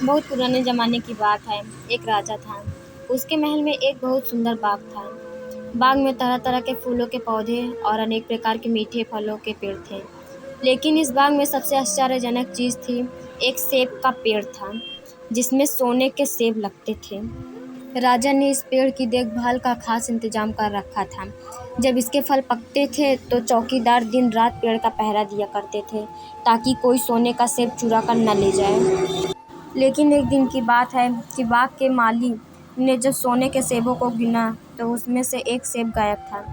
बहुत पुराने ज़माने की बात है। एक राजा था। उसके महल में एक बहुत सुंदर बाग था। बाग में तरह-तरह के फूलों के पौधे और अनेक प्रकार के मीठे फलों के पेड़ थे। लेकिन इस बाग में सबसे आश्चर्यजनक चीज़ थी, एक सेब का पेड़ था, जिसमें सोने के सेब लगते थे। राजा ने इस पेड़ की देखभाल का खास इंतजाम कर रखा था। जब इसके फल पकते थे तो चौकीदार दिन रात पेड़ का पहरा दिया करते थे, ताकि कोई सोने का सेब चुरा कर न ले जाए। लेकिन एक दिन की बात है कि बाग के माली ने जब सोने के सेबों को गिना तो उसमें से एक सेब गायब था।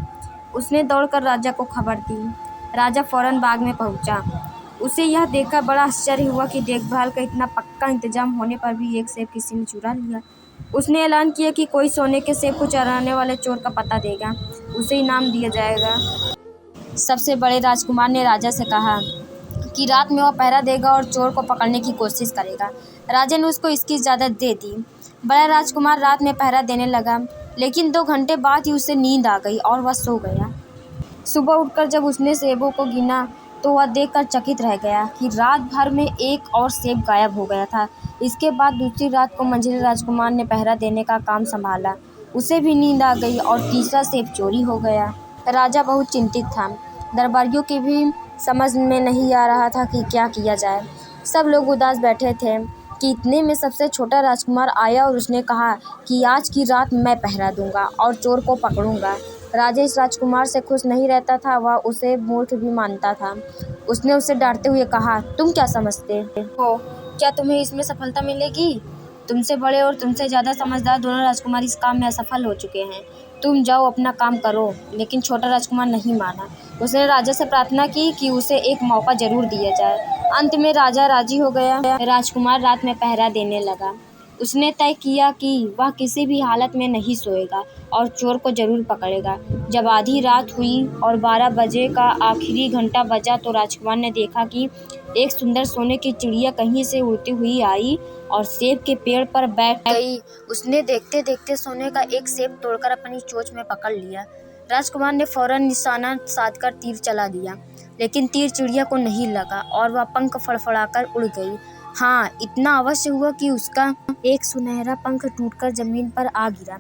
उसने दौड़कर राजा को खबर दी। राजा फौरन बाग में पहुंचा। उसे यह देखकर बड़ा आश्चर्य हुआ कि देखभाल का इतना पक्का इंतजाम होने पर भी एक सेब किसी ने चुरा लिया। उसने ऐलान किया कि कोई सोने के सेब को चुराने वाले चोर का पता देगा, उसे इनाम दिया जाएगा। सबसे बड़े राजकुमार ने राजा से कहा कि रात में वह पहरा देगा और चोर को पकड़ने की कोशिश करेगा। राजा ने उसको इसकी इजाज़त दे दी। बड़ा राजकुमार रात में पहरा देने लगा, लेकिन 2 घंटे बाद ही उसे नींद आ गई और वह सो गया। सुबह उठकर जब उसने सेबों को गिना तो वह देखकर चकित रह गया कि रात भर में एक और सेब गायब हो गया था। इसके बाद दूसरी रात को मंझले राजकुमार ने पहरा देने का काम संभाला। उसे भी नींद आ गई और तीसरा सेब चोरी हो गया। राजा बहुत चिंतित था। दरबारियों की भी समझ में नहीं आ रहा था कि क्या किया जाए। सब लोग उदास बैठे थे कि इतने में सबसे छोटा राजकुमार आया और उसने कहा कि आज की रात मैं पहरा दूंगा और चोर को पकड़ूंगा। राजा इस राजकुमार से खुश नहीं रहता था, वह उसे मूर्ख भी मानता था। उसने उसे डांटते हुए कहा, तुम क्या समझते हो? क्या तुम्हें इसमें सफलता मिलेगी? तुमसे बड़े और तुमसे ज़्यादा समझदार दोनों राजकुमार इस काम में असफल हो चुके हैं। तुम जाओ अपना काम करो। लेकिन छोटा राजकुमार नहीं माना। उसने राजा से प्रार्थना की कि उसे एक मौका जरूर दिया जाए। अंत में राजा राजी हो गया। राजकुमार रात में पहरा देने लगा। उसने तय किया कि वह किसी भी हालत में नहीं सोएगा और चोर को जरूर पकड़ेगा। जब आधी रात हुई और 12 बजे का आखिरी घंटा बजा तो राजकुमार ने देखा कि एक सुंदर सोने की चिड़िया कहीं से उड़ती हुई आई और सेब के पेड़ पर बैठ गई। उसने देखते देखते सोने का एक सेब तोड़कर अपनी चोंच में पकड़ लिया। राजकुमार ने फौरन निशाना साधकर तीर चला दिया, लेकिन तीर चिड़िया को नहीं लगा और वह पंख फड़फड़ाकर उड़ गई। हाँ, इतना अवश्य हुआ कि उसका एक सुनहरा पंख टूटकर जमीन पर आ गिरा।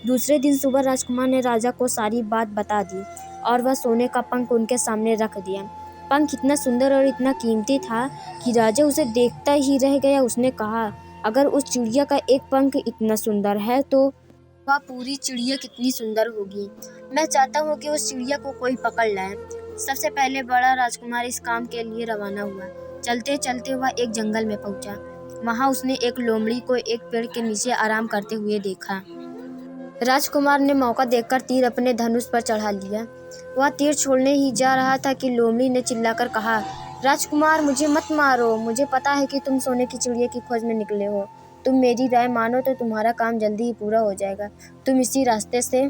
दूसरे दिन सुबह राजकुमार ने राजा को सारी बात बता दी और वह सोने का पंख उनके सामने रख दिया। पंख इतना सुंदर और इतना कीमती था कि राजा उसे देखता ही रह गया। उसने कहा, अगर उस चिड़िया का एक पंख इतना सुंदर है तो वह पूरी चिड़िया कितनी सुंदर होगी। मैं चाहता हूँ कि उस चिड़िया को कोई पकड़ लाए। सबसे पहले बड़ा राजकुमार इस काम के लिए रवाना हुआ। चलते चलते वह एक जंगल में पहुंचा। वहां उसने एक लोमड़ी को एक पेड़ के नीचे आराम करते हुए देखा। राजकुमार ने मौका देखकर तीर अपने धनुष पर चढ़ा लिया। वह तीर छोड़ने ही जा रहा था कि लोमड़ी ने चिल्लाकर कहा, राजकुमार, मुझे मत मारो। मुझे पता है कि तुम सोने की चिड़िया की खोज में निकले हो। तुम मेरी राय मानो तो तुम्हारा काम जल्दी ही पूरा हो जाएगा। तुम इसी रास्ते से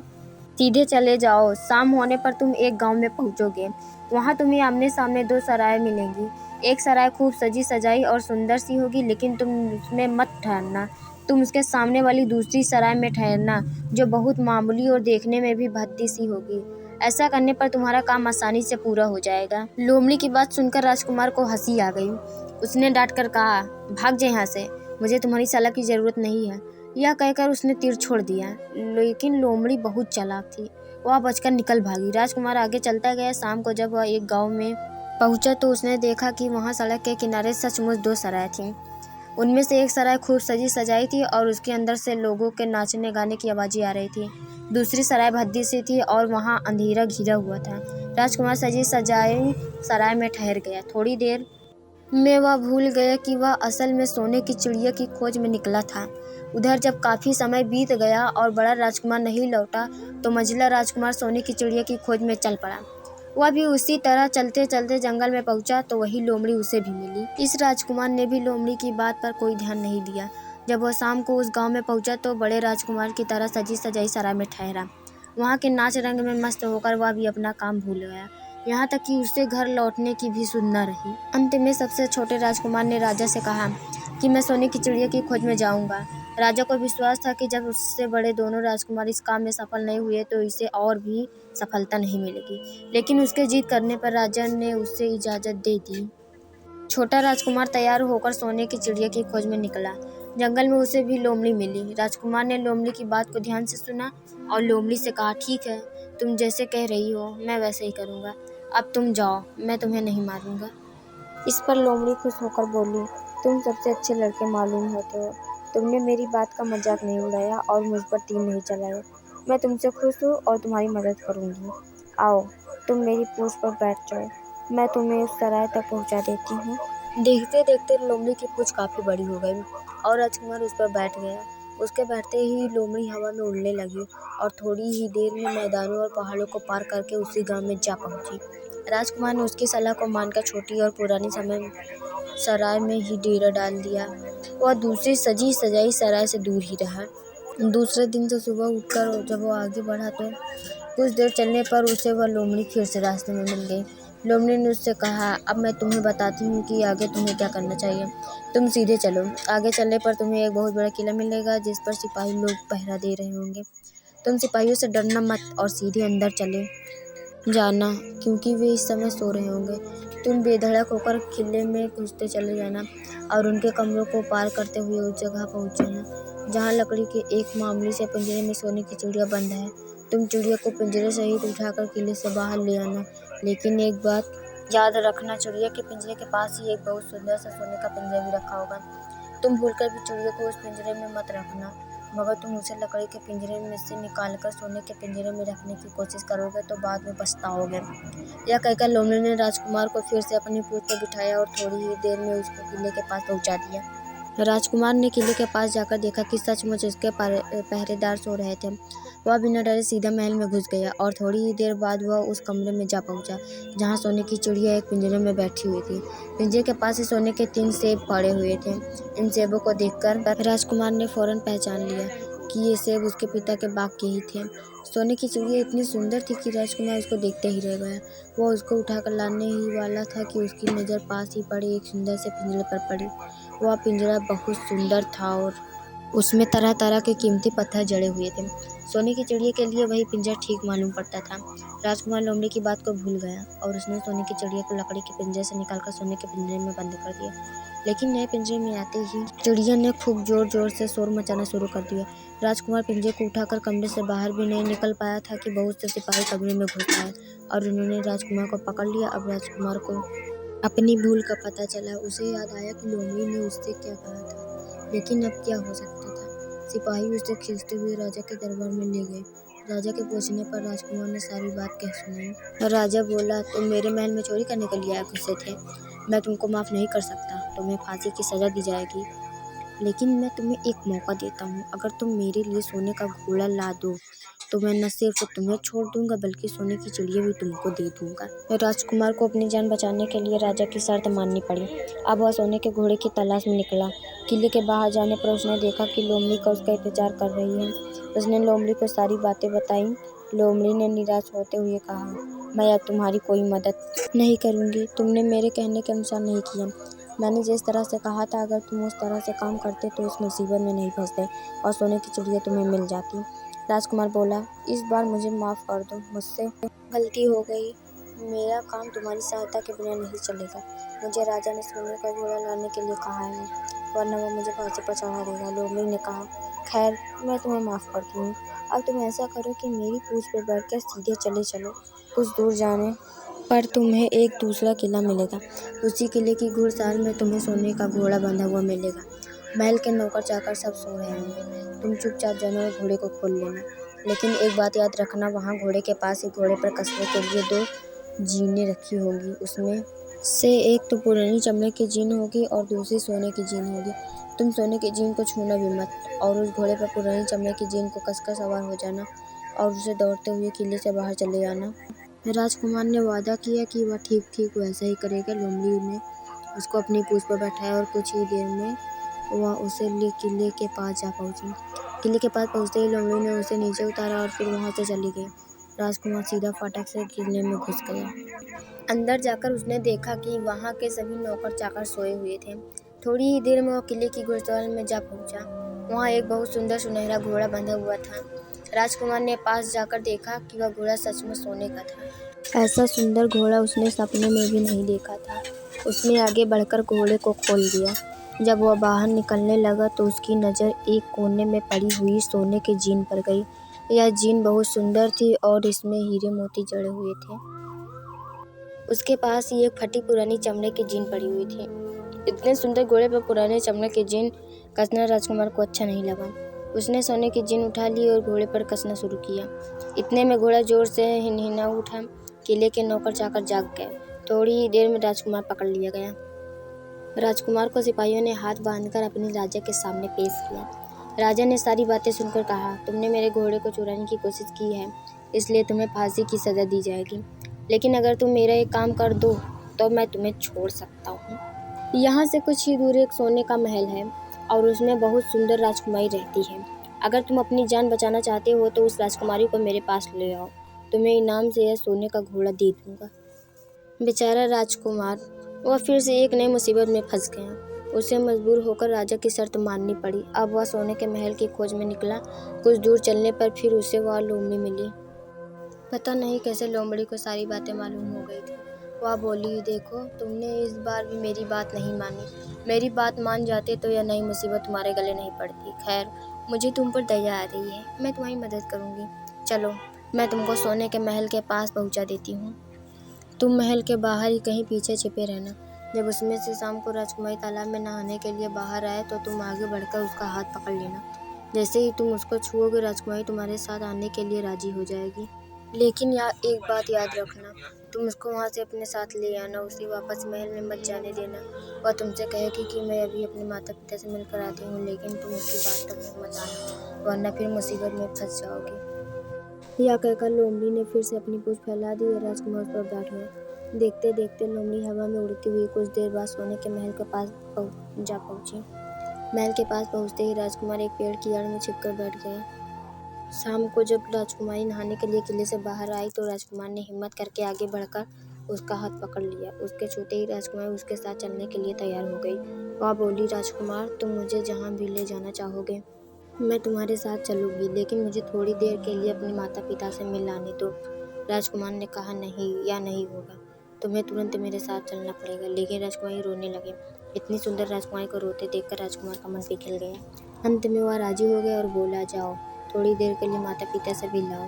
सीधे चले जाओ। शाम होने पर तुम एक गांव में पहुंचोगे। वहां तुम्हें आमने सामने 2 सराय मिलेंगी। एक सराय खूब सजी सजाई और सुंदर सी होगी, लेकिन तुम उसमें मत ठहरना। तुम उसके सामने वाली दूसरी सराय में ठहरना, जो बहुत मामूली और देखने में भी भद्दी सी होगी। ऐसा करने पर तुम्हारा काम आसानी से पूरा हो जाएगा। लोमड़ी की बात सुनकर राजकुमार को हंसी आ गई। उसने डांट कर कहा, भाग जा यहाँ से। मुझे तुम्हारी सलाह की जरूरत नहीं है। यह कहकर उसने तीर छोड़ दिया। लेकिन लोमड़ी बहुत चालाक थी। वह बचकर निकल भागी। राजकुमार आगे चलता गया। शाम को जब वह एक गांव में पहुंचा तो उसने देखा कि वहां सड़क के किनारे सचमुच 2 सराय थीं। उनमें से एक सराय खूब सजी सजाई थी और उसके अंदर से लोगों के नाचने गाने की आवाज़ें आ रही थी। दूसरी सराय भद्दी सी थी और वहां अंधेरा घिरा हुआ था। राजकुमार सजी सजाई सराय में ठहर गया। थोड़ी देर में वह भूल गया कि वह असल में सोने की चिड़िया की खोज में निकला था। उधर जब काफ़ी समय बीत गया और बड़ा राजकुमार नहीं लौटा तो मंझला राजकुमार सोने की चिड़िया की खोज में चल पड़ा। वह भी उसी तरह चलते चलते जंगल में पहुंचा तो वही लोमड़ी उसे भी मिली। इस राजकुमार ने भी लोमड़ी की बात पर कोई ध्यान नहीं दिया। जब वह शाम को उस गांव में पहुंचा तो बड़े राजकुमार की तरह सजी सजाई सराय में ठहरा। वहां के नाच रंग में मस्त होकर वह भी अपना काम भूल गया। यहाँ तक कि उसे घर लौटने की भी सुध न रही। अंत में सबसे छोटे राजकुमार ने राजा से कहा कि मैं सोने की चिड़िया की खोज में जाऊंगा। राजा को विश्वास था कि जब उससे बड़े दोनों राजकुमार इस काम में सफल नहीं हुए तो इसे और भी सफलता नहीं मिलेगी। लेकिन उसके जिद करने पर राजा ने उसे इजाज़त दे दी। छोटा राजकुमार तैयार होकर सोने की चिड़िया की खोज में निकला। जंगल में उसे भी लोमड़ी मिली। राजकुमार ने लोमड़ी की बात को ध्यान से सुना और लोमड़ी से कहा, ठीक है, तुम जैसे कह रही हो मैं वैसे ही करूँगा। अब तुम जाओ, मैं तुम्हें नहीं मारूंगा। इस पर लोमड़ी खुश होकर बोली, तुम सबसे अच्छे लड़के मालूम होते हो। तुमने मेरी बात का मजाक नहीं उड़ाया और मुझ पर तीर नहीं चलाया। मैं तुमसे खुश हूँ और तुम्हारी मदद करूँगी। आओ, तुम मेरी पूंछ पर बैठ जाओ, मैं तुम्हें उस सराय तक पहुँचा देती हूँ। देखते देखते लोमड़ी की पूंछ काफ़ी बड़ी हो गई और राजकुमार उस पर बैठ गया। उसके बैठते ही लोमड़ी हवा में उड़ने लगी और थोड़ी ही देर में मैदानों और पहाड़ों को पार करके उसी गांव में जा पहुंची। राजकुमार ने उसकी सलाह को मानकर छोटी और पुरानी समय सराय में ही डेरा डाल दिया। वह दूसरी सजी सजाई सराय से दूर ही रहा। दूसरे दिन से सुबह उठकर जब वो आगे बढ़ा तो कुछ देर चलने पर उसे वह लोमड़ी फिर से रास्ते में मिल गई। लोमड़ी ने उससे कहा, अब मैं तुम्हें बताती हूँ कि आगे तुम्हें क्या करना चाहिए। तुम सीधे चलो। आगे चलने पर तुम्हें एक बहुत बड़ा किला मिलेगा जिस पर सिपाही लोग पहरा दे रहे होंगे। तुम सिपाहियों से डरना मत और सीधे अंदर चले जाना, क्योंकि वे इस समय सो रहे होंगे। तुम बेधड़क होकर किले में घुसते चले जाना और उनके कमरों को पार करते हुए उस जगह पहुँच जाना जहाँ लकड़ी के एक मामूली से पिंजरे में सोने की चिड़िया बंद है। तुम चिड़िया को पिंजरे सहित उठाकर किले से बाहर ले आना, लेकिन एक बात याद रखना, चिड़िया के पिंजरे के पास ही एक बहुत सुंदर सा सोने का पिंजरा भी रखा होगा। तुम भूलकर भी चिड़िया को उस पिंजरे में मत रखना, मगर तुम उसे लकड़ी के पिंजरे में से निकालकर सोने के पिंजरे में रखने की कोशिश करोगे तो बाद में पछताओगे। यह कहकर लोमड़ी ने राजकुमार को फिर से अपनी पूंछ पर बिठाया और थोड़ी ही देर में उसको किले के पास पहुंचा दिया। राजकुमार ने किले के पास जाकर देखा कि सचमुच उसके पहरेदार सो रहे थे। वह बिना डरे सीधा महल में घुस गया और थोड़ी ही देर बाद वह उस कमरे में जा पहुंचा जहां सोने की चिड़िया एक पिंजरे में बैठी हुई थी। पिंजरे के पास ही सोने के 3 सेब पड़े हुए थे। इन सेबों को देखकर राजकुमार ने फौरन पहचान लिया कि ये सेब उसके पिता के बाग के ही थे। सोने की चिड़िया इतनी सुंदर थी कि राजकुमार उसको देखते ही रह गया। वह उसको उठाकर लाने ही वाला था कि उसकी नज़र पास ही पड़े एक सुंदर से पिंजरे पर पड़ी। वह पिंजरा बहुत सुंदर था और उसमें तरह तरह के कीमती पत्थर जड़े हुए थे। सोने की चिड़िया के लिए वही पिंजरा ठीक मालूम पड़ता था। राजकुमार लोमड़ी की बात को भूल गया और उसने सोने की चिड़िया को लकड़ी के पिंजरे से निकालकर सोने के पिंजरे में बंद कर दिया। लेकिन नए पिंजरे में आते ही चिड़िया ने खूब जोर जोर से शोर मचाना शुरू कर दिया। राजकुमार पिंजरे को उठाकर कमरे से बाहर भी नहीं निकल पाया था कि बहुत से सिपाही कमरे में घुस आए और उन्होंने राजकुमार को पकड़ लिया। अब राजकुमार को अपनी भूल का पता चला। उसे याद आया कि लोमड़ी ने उससे क्या कहा था, लेकिन अब क्या हो सकता था। सिपाही उसे खींचते हुए राजा के दरबार में ले गए। राजा के पहुंचने पर राजकुमार ने सारी बात कह सुनाई। राजा बोला, तुम मेरे महल में चोरी करने के लिए घुसे थे। मैं तुमको माफ़ नहीं कर सकता, तुम्हें फांसी की सज़ा दी जाएगी। लेकिन मैं तुम्हें एक मौका देता हूँ, अगर तुम मेरे लिए सोने का घोड़ा ला दो तो मैं न सिर्फ तुम्हें छोड़ दूंगा बल्कि सोने की चिड़िया भी तुमको दे दूंगा। राजकुमार को अपनी जान बचाने के लिए राजा की शर्त माननी पड़ी। अब वह सोने के घोड़े की तलाश में निकला। किले के बाहर जाने पर उसने देखा कि लोमड़ी का उसका इंतजार कर रही है। उसने लोमड़ी को सारी बातें बताई। लोमड़ी ने निराश होते हुए कहा, मैं अब तुम्हारी कोई मदद नहीं करूँगी। तुमने मेरे कहने के अनुसार नहीं किया। मैंने जिस तरह से कहा था अगर तुम उस तरह से काम करते तो इस मुसीबत में नहीं फंसते और सोने की चिड़िया तुम्हें मिल जाती। राजकुमार बोला, इस बार मुझे माफ़ कर दो, मुझसे गलती हो गई। मेरा काम तुम्हारी सहायता के बिना नहीं चलेगा। मुझे राजा ने सोने का घोड़ा लाने के लिए कहा है, वरना वो मुझे फांसी पर चढ़ा देगा। लोमड़ी ने कहा, खैर मैं तुम्हें माफ़ करती हूँ। अब तुम ऐसा करो कि मेरी पूंछ पर बैठकर सीधे चले चलो। कुछ दूर जाने पर तुम्हें एक दूसरा किला मिलेगा। उसी किले की घुड़साल में तुम्हें सोने का घोड़ा बंधा हुआ मिलेगा। महल के नौकर चाकर सब सो रहे होंगे। तुम चुपचाप जाना और घोड़े को खोल लेना। लेकिन एक बात याद रखना, वहाँ घोड़े के पास ही घोड़े पर कसने के लिए 2 जीनें रखी होंगी। उसमें से एक तो पुरानी चमड़े की जीन होगी और दूसरी सोने की जीन होगी। तुम सोने की जीन को छूना भी मत और उस घोड़े पर पुरानी चमड़े की जीन को कसकर सवार हो जाना और उसे दौड़ते हुए किले से बाहर चले जाना। राजकुमार ने वादा किया कि वह ठीक वैसा ही करेगा। लोमड़ी ने उसको अपनी पूंछ पर बैठाया और कुछ ही देर में वह उसे किले के पास जा पहुंची। किले के पास पहुंचते ही लोमड़ी ने उसे नीचे उतारा और फिर वहां से चली गई। राजकुमार सीधा फाटक से किले में घुस गया। अंदर जाकर उसने देखा कि वहां के सभी नौकर चाकर सोए हुए थे। थोड़ी ही देर में वह किले की घुड़सवार में जा पहुंचा। वहाँ एक बहुत सुंदर सुनहरा घोड़ा बंधा हुआ था। राजकुमार ने पास जाकर देखा कि वह घोड़ा सचमुच सोने का था। ऐसा सुंदर घोड़ा उसने सपने में भी नहीं देखा था। उसने आगे बढ़कर घोड़े को खोल दिया जब वह बाहर निकलने लगा तो उसकी नज़र एक कोने में पड़ी हुई सोने की जीन पर गई। यह जीन बहुत सुंदर थी और इसमें हीरे मोती जड़े हुए थे। उसके पास ही एक फटी पुरानी चमड़े की जीन पड़ी हुई थी। इतने सुंदर घोड़े पर पुराने चमड़े की जीन कसना राजकुमार को अच्छा नहीं लगा। उसने सोने की जीन उठा ली और घोड़े पर कसना शुरू किया। इतने में घोड़ा जोर से हिनहिना उठा। किले के नौकर चाकर जाग गए। थोड़ी ही देर में राजकुमार पकड़ लिया गया। राजकुमार को सिपाहियों ने हाथ बांधकर अपने राजा के सामने पेश किया। राजा ने सारी बातें सुनकर कहा, तुमने मेरे घोड़े को चुराने की कोशिश की है, इसलिए तुम्हें फांसी की सज़ा दी जाएगी। लेकिन अगर तुम मेरा एक काम कर दो तो मैं तुम्हें छोड़ सकता हूँ। यहाँ से कुछ ही दूर एक सोने का महल है और उसमें बहुत सुंदर राजकुमारी रहती है। अगर तुम अपनी जान बचाना चाहते हो तो उस राजकुमारी को मेरे पास ले आओ। तुम्हें इनाम से यह सोने का घोड़ा दे दूंगा। बेचारा राजकुमार, वह फिर से एक नई मुसीबत में फंस गया। उसे मजबूर होकर राजा की शर्त माननी पड़ी। अब वह सोने के महल की खोज में निकला। कुछ दूर चलने पर फिर उसे वह लोमड़ी मिली। पता नहीं कैसे लोमड़ी को सारी बातें मालूम हो गई थी। वह बोली, देखो तुमने इस बार भी मेरी बात नहीं मानी। मेरी बात मान जाते तो यह नई मुसीबत तुम्हारे गले नहीं पड़ती। खैर, मुझे तुम पर दया आ रही है, मैं तुम्हारी मदद करूँगी। चलो, मैं तुमको सोने के महल के पास पहुँचा देती हूँ। तुम महल के बाहर ही कहीं पीछे छिपे रहना। जब उसमें से शाम को राजकुमारी तालाब में नहाने के लिए बाहर आए तो तुम आगे बढ़कर उसका हाथ पकड़ लेना। जैसे ही तुम उसको छुओगे राजकुमारी तुम्हारे साथ आने के लिए राजी हो जाएगी। लेकिन एक बात याद रखना, तुम उसको वहाँ से अपने साथ ले आना। उसे वापस महल में मत जाने देना। वह तुमसे कहेगी कि मैं अभी अपने माता पिता से मिलकर आती हूँ, लेकिन तुम उसकी बात तक मत आना, वरना फिर मुसीबत में फंस जाओगे। यह कहकर लोमड़ी ने फिर से अपनी पूंछ फैला दी और राजकुमार उस पर बैठ गया। देखते देखते लोमड़ी हवा में उड़ती हुई कुछ देर बाद सोने के महल के पास जा पहुंची। महल के पास पहुंचते ही राजकुमार एक पेड़ की आड़ में छिपकर बैठ गया। शाम को जब राजकुमारी नहाने के लिए किले से बाहर आई तो राजकुमार ने हिम्मत करके आगे बढ़कर उसका हाथ पकड़ लिया। उसके छूते ही राजकुमारी उसके साथ चलने के लिए तैयार हो गई। वह बोली, राजकुमार, तुम मुझे जहाँ भी ले जाना चाहोगे मैं तुम्हारे साथ चलूंगी, लेकिन मुझे थोड़ी देर के लिए अपने माता पिता से मिल आने दो। राजकुमार ने कहा, नहीं, या नहीं होगा, तुम्हें तुरंत मेरे साथ चलना पड़ेगा। लेकिन राजकुमारी रोने लगी। इतनी सुंदर राजकुमारी को रोते देखकर राजकुमार का मन पिघल गया। अंत में वह राजी हो गया और बोला, जाओ, थोड़ी देर के लिए माता पिता से भी लाओ,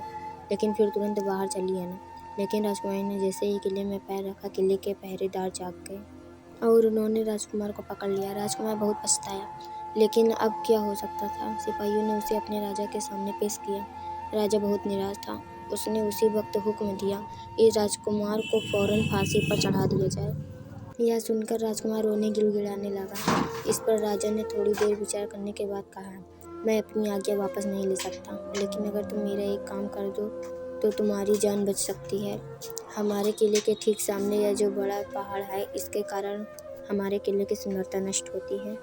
लेकिन फिर तुरंत बाहर चली आना। लेकिन राजकुमारी ने जैसे ही किले में पैर रखा, किले के पहरेदार जाग गए और उन्होंने राजकुमार को पकड़ लिया। राजकुमार बहुत पछताया, लेकिन अब क्या हो सकता था। सिपाहियों ने उसे अपने राजा के सामने पेश किया। राजा बहुत निराश था। उसने उसी वक्त हुक्म दिया कि राजकुमार को फौरन फांसी पर चढ़ा दिया जाए। यह सुनकर राजकुमार रोने गिड़गिड़ाने लगा। इस पर राजा ने थोड़ी देर विचार करने के बाद कहा, मैं अपनी आज्ञा वापस नहीं ले सकता, लेकिन अगर तुम मेरा एक काम कर दो तो तुम्हारी जान बच सकती है। हमारे किले के ठीक सामने यह जो बड़ा पहाड़ है, इसके कारण हमारे किले की सुंदरता नष्ट होती है।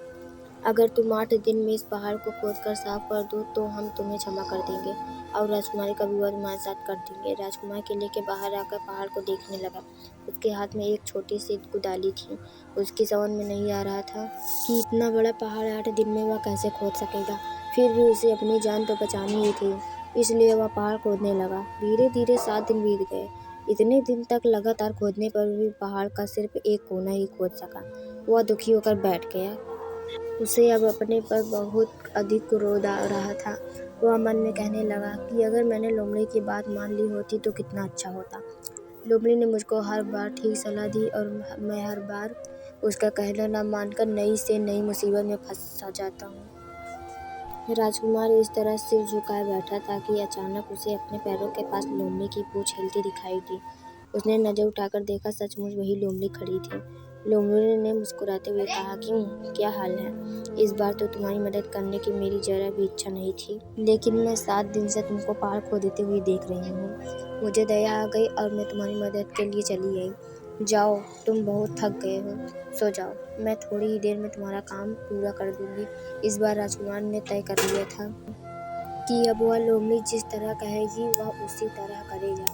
अगर तुम 8 दिन में इस पहाड़ को खोदकर साफ कर दो तो हम तुम्हें क्षमा कर देंगे और राजकुमारी का विवाह तुम्हारे साथ कर देंगे। राजकुमार किले के बाहर आकर पहाड़ को देखने लगा। उसके हाथ में एक छोटी सी कुदाली थी। उसकी समझ में नहीं आ रहा था कि इतना बड़ा पहाड़ 8 दिन में वह कैसे खोद सकेगा। फिर भी उसे अपनी जान तो बचानी ही थी, इसलिए वह पहाड़ खोदने लगा। धीरे धीरे 7 दिन बीत गए। इतने दिन तक लगातार खोदने पर भी पहाड़ का सिर्फ एक कोना ही खोद सका। वह दुखी होकर बैठ गया। उसे अब अपने पर बहुत अधिक क्रोध आ रहा था। वह मन में कहने लगा कि अगर मैंने लोमड़ी की बात मान ली होती तो कितना अच्छा होता। लोमड़ी ने मुझको हर बार ठीक सलाह दी और मैं हर बार उसका कहना न मानकर नई से नई मुसीबत में फंस जाता हूँ। राजकुमार इस तरह सिर झुकाए बैठा था कि अचानक उसे अपने पैरों के पास लोमड़ी की पूंछ हिलती दिखाई दी। उसने नजर उठाकर देखा, सचमुच वही लोमड़ी खड़ी थी। लोमड़ी ने मुस्कुराते हुए कहा, क्यों, क्या हाल है? इस बार तो तुम्हारी मदद करने की मेरी जरा भी इच्छा नहीं थी, लेकिन मैं 7 दिन से तुमको पहाड़ खोदते हुए देख रही हूँ। मुझे दया आ गई और मैं तुम्हारी मदद के लिए चली आई। जाओ, तुम बहुत थक गए हो, सो जाओ, मैं थोड़ी ही देर में तुम्हारा काम पूरा कर दूंगी। इस बार राजकुमार ने तय कर लिया था कि अब वह लोमड़ी जिस तरह कहेगी वह उसी तरह करेगा।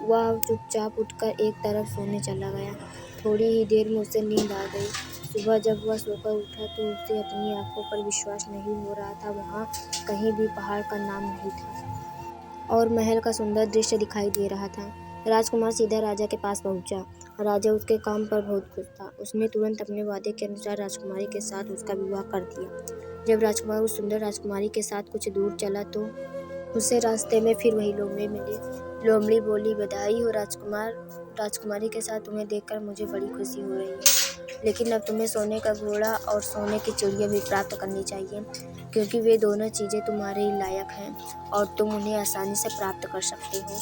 वह चुपचाप उठकर एक तरफ सोने चला गया। थोड़ी ही देर में उसे नींद आ गई। सुबह जब वह सोकर उठा तो उसे अपनी आंखों पर विश्वास नहीं हो रहा था। वहाँ कहीं भी पहाड़ का नाम नहीं था और महल का सुंदर दृश्य दिखाई दे रहा था। राजकुमार सीधा राजा के पास पहुंचा राजा उसके काम पर बहुत खुश था। उसने तुरंत अपने वादे के अनुसार राजकुमारी के साथ उसका विवाह कर दिया। जब राजकुमार उस सुंदर राजकुमारी के साथ कुछ दूर चला तो उसे रास्ते में फिर वही लोमड़ी मिली। लोमड़ी बोली, बधाई हो राजकुमार, राजकुमारी के साथ तुम्हें देखकर मुझे बड़ी खुशी हो रही है, लेकिन अब तुम्हें सोने का घोड़ा और सोने की चिड़िया भी प्राप्त करनी चाहिए, क्योंकि वे दोनों चीज़ें तुम्हारे ही लायक हैं और तुम उन्हें आसानी से प्राप्त कर सकते हो।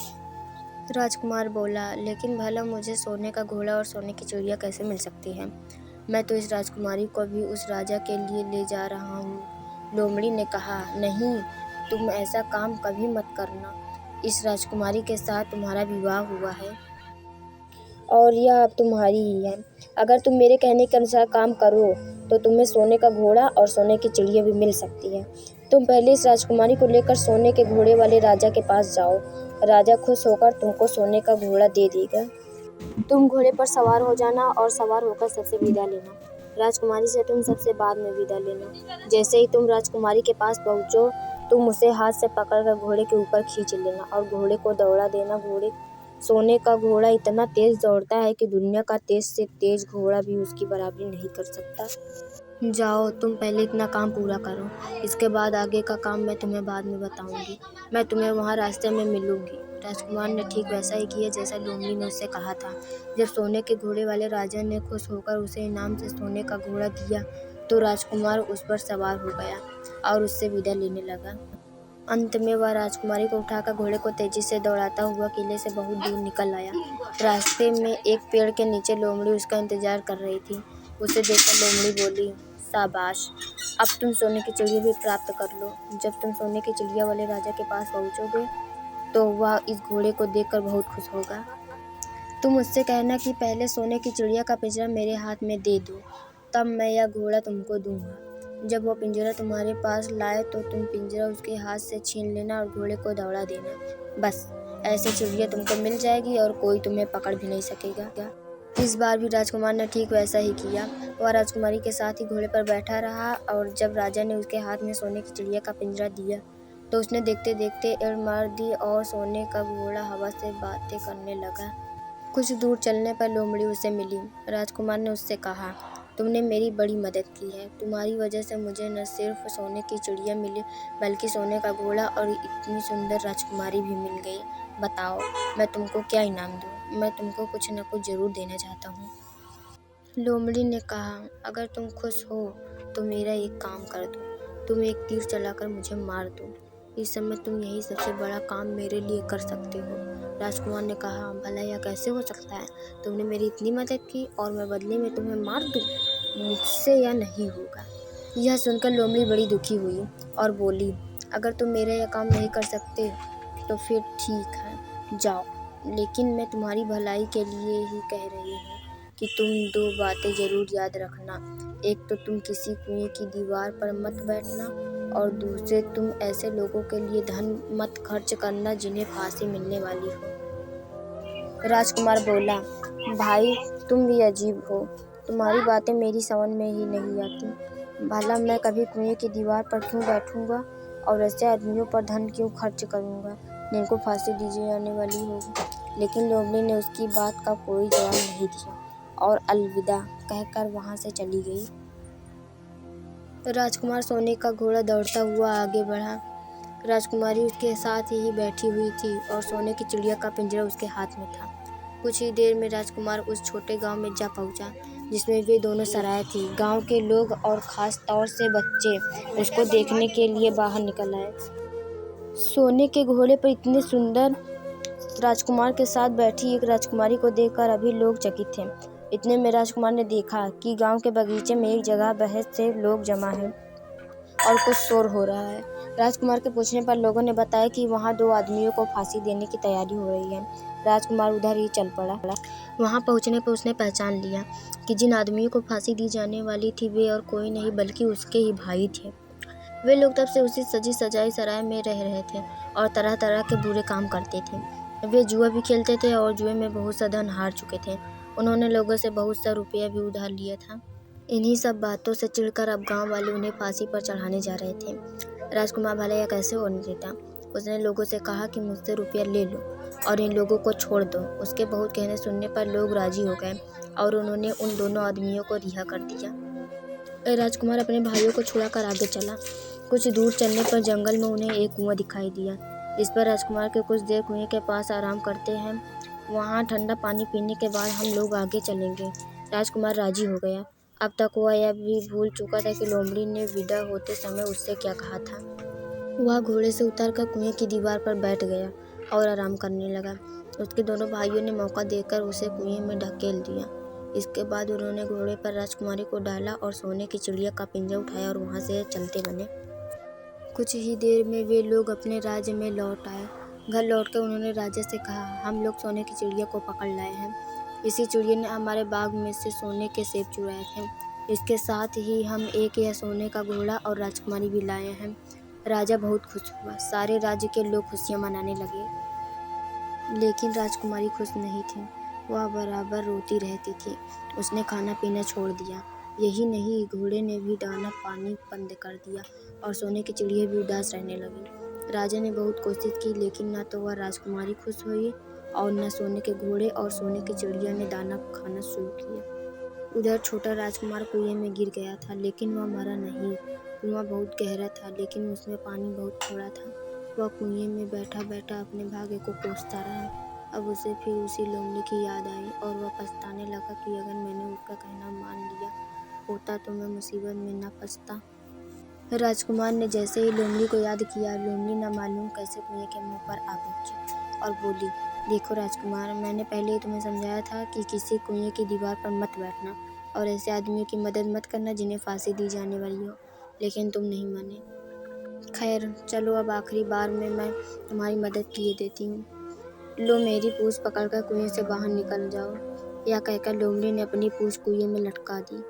राजकुमार बोला, लेकिन भला मुझे सोने का घोड़ा और सोने की चिड़िया कैसे मिल सकती है? मैं तो इस राजकुमारी को भी उस राजा के लिए ले जा रहा हूँ। लोमड़ी ने कहा, नहीं, तुम ऐसा काम कभी मत करना। इस राजकुमारी के साथ तुम्हारा विवाह हुआ है और यह अब तुम्हारी ही है। अगर तुम मेरे कहने के अनुसार काम करो तो तुम्हें सोने का घोड़ा और सोने की चिड़िया भी मिल सकती है। तुम पहले इस राजकुमारी को लेकर सोने के घोड़े वाले राजा के पास जाओ। राजा खुश होकर तुमको सोने का घोड़ा दे देगा। तुम घोड़े पर सवार हो जाना और सवार होकर सबसे विदा लेना। राजकुमारी से तुम सबसे बाद में विदा लेना। जैसे ही तुम राजकुमारी के पास पहुँचो, तुम उसे हाथ से पकड़कर घोड़े के ऊपर खींच लेना और घोड़े को दौड़ा देना। सोने का घोड़ा इतना तेज दौड़ता है कि दुनिया का तेज से तेज घोड़ा भी उसकी बराबरी नहीं कर सकता। जाओ, तुम पहले इतना काम पूरा करो, इसके बाद आगे का काम मैं तुम्हें बाद में बताऊंगी। मैं तुम्हें वहाँ रास्ते में मिलूंगी। राजकुमार ने ठीक वैसा ही किया जैसा लोमड़ी ने उससे कहा था। जब सोने के घोड़े वाले राजा ने खुश होकर उसे इनाम से सोने का घोड़ा दिया तो राजकुमार उस पर सवार हो गया और उससे विदा लेने लगा। अंत में वह राजकुमारी को उठाकर घोड़े को तेजी से दौड़ाता हुआ किले से बहुत दूर निकल आया। रास्ते में एक पेड़ के नीचे लोमड़ी उसका इंतजार कर रही थी। उसे देखकर लोमड़ी बोली, शाबाश, अब तुम सोने की चिड़िया भी प्राप्त कर लो। जब तुम सोने की चिड़िया वाले राजा के पास पहुंचोगे तो वह इस घोड़े को देखकर बहुत खुश होगा। तुम उससे कहना कि पहले सोने की चिड़िया का पिंजरा मेरे हाथ में दे दो, तब मैं यह घोड़ा तुमको दूंगा। जब वो पिंजरा तुम्हारे पास लाए तो तुम पिंजरा उसके हाथ से छीन लेना और घोड़े को दौड़ा देना। बस ऐसे चिड़िया तुमको मिल जाएगी और कोई तुम्हें पकड़ भी नहीं सकेगा। इस बार भी राजकुमार ने ठीक वैसा ही किया। वह राजकुमारी के साथ ही घोड़े पर बैठा रहा और जब राजा ने उसके हाथ में सोने की चिड़िया का पिंजरा दिया तो उसने देखते देखते एड़ मार दी और सोने का घोड़ा हवा से बातें करने लगा। कुछ दूर चलने पर लोमड़ी उसे मिली। राजकुमार ने उससे कहा, तुमने मेरी बड़ी मदद की है। तुम्हारी वजह से मुझे न सिर्फ सोने की चिड़िया मिली बल्कि सोने का घोड़ा और इतनी सुंदर राजकुमारी भी मिल गई। बताओ, मैं तुमको क्या इनाम दूँ? मैं तुमको कुछ न कुछ ज़रूर देना चाहता हूँ। लोमड़ी ने कहा, अगर तुम खुश हो तो मेरा एक काम कर दो। तुम एक तीर चलाकर मुझे मार दो। इस समय तुम यही सबसे बड़ा काम मेरे लिए कर सकते हो। राजकुमार ने कहा, भला यह कैसे हो सकता है? तुमने मेरी इतनी मदद की और मैं बदले में तुम्हें मार दूँ? मुझसे यह नहीं होगा। यह सुनकर लोमड़ी बड़ी दुखी हुई और बोली, अगर तुम मेरा यह काम नहीं कर सकते तो फिर ठीक है, जाओ, लेकिन मैं तुम्हारी भलाई के लिए ही कह रही हूँ कि तुम दो बातें ज़रूर याद रखना। एक तो तुम किसी कुएं की दीवार पर मत बैठना और दूसरे तुम ऐसे लोगों के लिए धन मत खर्च करना जिन्हें फांसी मिलने वाली हो। राजकुमार बोला, भाई, तुम भी अजीब हो। तुम्हारी बातें मेरी समझ में ही नहीं आती। भला मैं कभी कुएं की दीवार पर क्यों बैठूंगा और ऐसे आदमियों पर धन क्यों खर्च करूंगा जिनको फांसी दी जाने वाली होगी। लेकिन लोमड़ी ने उसकी बात का कोई जवाब नहीं दिया और अलविदा कहकर वहां से चली गई। राजकुमार सोने का घोड़ा दौड़ता हुआ आगे बढ़ा। राजकुमारी उसके साथ ही बैठी हुई थी और सोने की चिड़िया का पिंजरा उसके हाथ में था। कुछ ही देर में राजकुमार उस छोटे गांव में जा पहुंचा जिसमें वे दोनों सराय थी। गांव के लोग और ख़ास तौर से बच्चे उसको देखने के लिए बाहर निकल आए। सोने के घोड़े पर इतने सुंदर राजकुमार के साथ बैठी एक राजकुमारी को देखकर अभी लोग चकित थे। इतने में राजकुमार ने देखा कि गांव के बगीचे में एक जगह बहुत से लोग जमा हैं और कुछ शोर हो रहा है। राजकुमार के पूछने पर लोगों ने बताया कि वहाँ दो आदमियों को फांसी देने की तैयारी हो रही है। राजकुमार उधर ही चल पड़ा। वहाँ पहुँचने पर उसने पहचान लिया कि जिन आदमियों को फांसी दी जाने वाली थी वे और कोई नहीं बल्कि उसके ही भाई थे। वे लोग तब से उसी सजी सजाई सराय में रह रहे थे और तरह तरह के बुरे काम करते थे। वे जुआ भी खेलते थे और जुए में बहुत सा धन हार चुके थे। उन्होंने लोगों से बहुत सा रुपया भी उधार लिया था। इन्हीं सब बातों से चिढ़कर अब गांव वाले उन्हें फांसी पर चढ़ाने जा रहे थे। राजकुमार भला यह कैसे होने देता। उसने लोगों से कहा कि मुझसे रुपया ले लो और इन लोगों को छोड़ दो। उसके बहुत कहने सुनने पर लोग राजी हो गए और उन्होंने उन दोनों आदमियों को रिहा कर दिया। राजकुमार अपने भाइयों को छुड़ाकर आगे चला। कुछ दूर चलने पर जंगल में उन्हें एक कुआं दिखाई दिया। इस पर राजकुमार के कुछ देर कुएं के पास आराम करते हैं, वहाँ ठंडा पानी पीने के बाद हम लोग आगे चलेंगे। राजकुमार राजी हो गया। अब तक वह यह भी भूल चुका था कि लोमड़ी ने विदा होते समय उससे क्या कहा था। वह घोड़े से उतरकर कुएं की दीवार पर बैठ गया और आराम करने लगा। उसके दोनों भाइयों ने मौका देकर उसे कुएं में ढकेल दिया। इसके बाद उन्होंने घोड़े पर राजकुमारी को डाला और सोने की चिड़िया का पिंजरा उठाया और वहाँ से चलते बने। कुछ ही देर में वे लोग अपने राज्य में लौट आए। घर लौटकर उन्होंने राजा से कहा, हम लोग सोने की चिड़िया को पकड़ लाए हैं। इसी चिड़िया ने हमारे बाग में से सोने के सेब चुराए थे। इसके साथ ही हम एक यह सोने का घोड़ा और राजकुमारी भी लाए हैं। राजा बहुत खुश हुआ। सारे राज्य के लोग खुशियाँ मनाने लगे, लेकिन राजकुमारी खुश नहीं थी। वह बराबर रोती रहती थी। उसने खाना पीना छोड़ दिया। यही नहीं, घोड़े ने भी दाना पानी बंद कर दिया और सोने की चिड़िया भी उदास रहने लगी। राजा ने बहुत कोशिश की, लेकिन न तो वह राजकुमारी खुश हुई और न सोने के घोड़े और सोने की चिड़िया ने दाना खाना शुरू किया। उधर छोटा राजकुमार कुएं में गिर गया था, लेकिन वह मरा नहीं। कुआं बहुत गहरा था, लेकिन उसमें पानी बहुत थोड़ा था। वह कुएं में बैठा बैठा अपने भाग्य को कोसता रहा। अब उसे फिर उसी लोमड़ी की याद आई और वह पछताने लगा कि अगर मैंने उसका कहना मान लिया होता तो मैं मुसीबत में न फंसता। राजकुमार ने जैसे ही लोमड़ी को याद किया, लोमड़ी न मालूम कैसे कुएं के मुंह पर आ पहुंची और बोली, देखो राजकुमार, मैंने पहले ही तुम्हें समझाया था कि किसी कुएं की दीवार पर मत बैठना और ऐसे आदमियों की मदद मत करना जिन्हें फांसी दी जाने वाली हो, लेकिन तुम नहीं माने। खैर चलो, अब आखिरी बार में मैं तुम्हारी मदद किए देती हूँ। लो, मेरी पूंछ पकड़कर कुएं से बाहर निकल जाओ। यह कहकर लोमड़ी ने अपनी पूंछ कुएं में लटका दी।